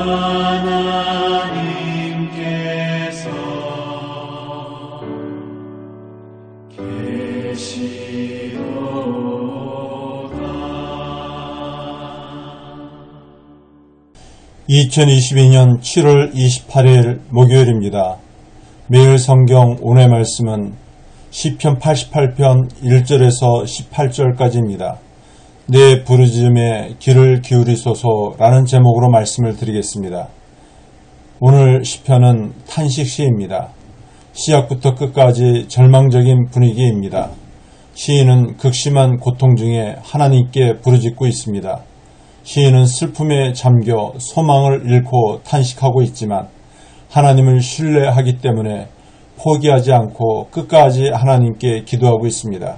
하나님께서 계시도다. 2022년 7월 28일 목요일입니다. 매일 성경 오늘의 말씀은 시편 88편 1절에서 18절까지입니다. 내 부르짖음에 귀를 기울이소서라는 제목으로 말씀을 드리겠습니다. 오늘 시편은 탄식시입니다. 시작부터 끝까지 절망적인 분위기입니다. 시인은 극심한 고통 중에 하나님께 부르짖고 있습니다. 시인은 슬픔에 잠겨 소망을 잃고 탄식하고 있지만 하나님을 신뢰하기 때문에 포기하지 않고 끝까지 하나님께 기도하고 있습니다.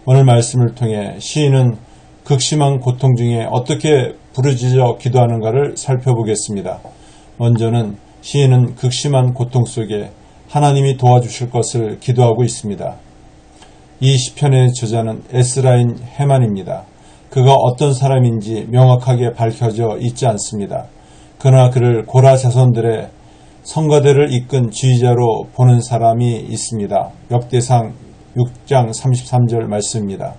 오늘 말씀을 통해 시인은 극심한 고통 중에 어떻게 부르짖어 기도하는가를 살펴보겠습니다. 먼저는 시인은 극심한 고통 속에 하나님이 도와주실 것을 기도하고 있습니다. 이 시편의 저자는 에스라인 헤만입니다. 그가 어떤 사람인지 명확하게 밝혀져 있지 않습니다. 그러나 그를 고라 자손들의 성가대를 이끈 지휘자로 보는 사람이 있습니다. 역대상 6장 33절 말씀입니다.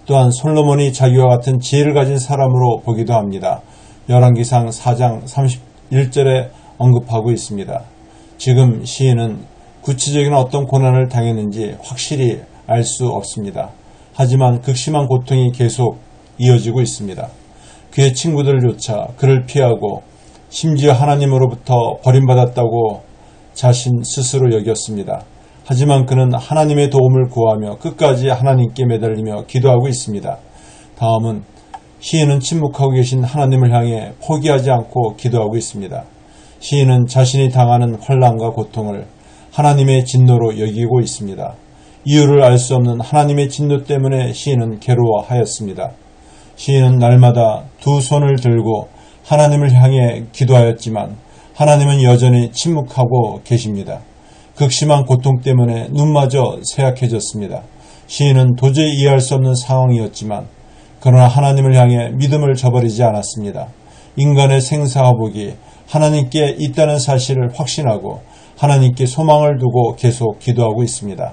또한 솔로몬이 자기와 같은 지혜를 가진 사람으로 보기도 합니다. 열왕기상 4장 31절에 언급하고 있습니다. 지금 시인은 구체적인 어떤 고난을 당했는지 확실히 알 수 없습니다. 하지만 극심한 고통이 계속 이어지고 있습니다. 그의 친구들조차 그를 피하고 심지어 하나님으로부터 버림받았다고 자신 스스로 여겼습니다. 하지만 그는 하나님의 도움을 구하며 끝까지 하나님께 매달리며 기도하고 있습니다. 다음은 시인은 침묵하고 계신 하나님을 향해 포기하지 않고 기도하고 있습니다. 시인은 자신이 당하는 환난과 고통을 하나님의 진노로 여기고 있습니다. 이유를 알 수 없는 하나님의 진노 때문에 시인은 괴로워하였습니다. 시인은 날마다 두 손을 들고 하나님을 향해 기도하였지만 하나님은 여전히 침묵하고 계십니다. 극심한 고통 때문에 눈마저 쇠약해졌습니다. 시인은 도저히 이해할 수 없는 상황이었지만 그러나 하나님을 향해 믿음을 저버리지 않았습니다. 인간의 생사화복이 하나님께 있다는 사실을 확신하고 하나님께 소망을 두고 계속 기도하고 있습니다.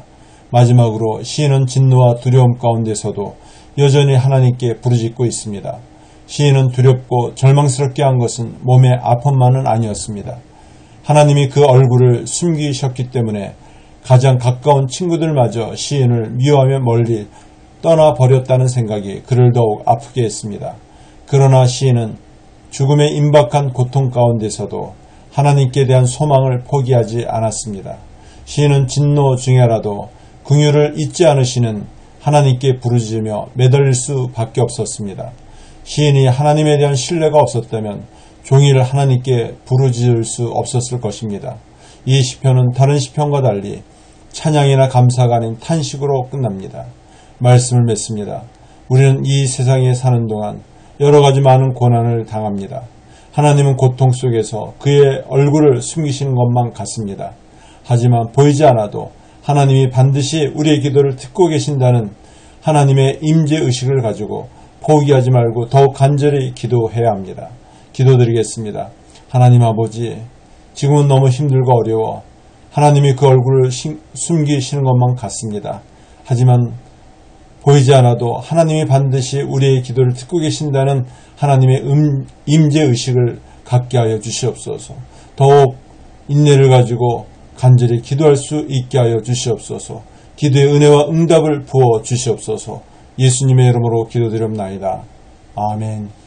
마지막으로 시인은 진노와 두려움 가운데서도 여전히 하나님께 부르짖고 있습니다. 시인은 두렵고 절망스럽게 한 것은 몸의 아픔만은 아니었습니다. 하나님이 그 얼굴을 숨기셨기 때문에 가장 가까운 친구들마저 시인을 미워하며 멀리 떠나버렸다는 생각이 그를 더욱 아프게 했습니다. 그러나 시인은 죽음의 임박한 고통 가운데서도 하나님께 대한 소망을 포기하지 않았습니다. 시인은 진노 중에라도 긍휼을 잊지 않으시는 하나님께 부르짖으며 매달릴 수밖에 없었습니다. 시인이 하나님에 대한 신뢰가 없었다면 종일 하나님께 부르짖을 수 없었을 것입니다. 이 시편은 다른 시편과 달리 찬양이나 감사가 아닌 탄식으로 끝납니다. 말씀을 맺습니다. 우리는 이 세상에 사는 동안 여러 가지 많은 고난을 당합니다. 하나님은 고통 속에서 그의 얼굴을 숨기시는 것만 같습니다. 하지만 보이지 않아도 하나님이 반드시 우리의 기도를 듣고 계신다는 하나님의 임재의식을 가지고 포기하지 말고 더욱 간절히 기도해야 합니다. 기도드리겠습니다. 하나님 아버지, 지금은 너무 힘들고 어려워 하나님이 그 얼굴을 숨기시는 것만 같습니다. 하지만 보이지 않아도 하나님이 반드시 우리의 기도를 듣고 계신다는 하나님의 임재의식을 갖게 하여 주시옵소서. 더욱 인내를 가지고 간절히 기도할 수 있게 하여 주시옵소서. 기도의 은혜와 응답을 부어 주시옵소서. 예수님의 이름으로 기도드립나이다. 아멘.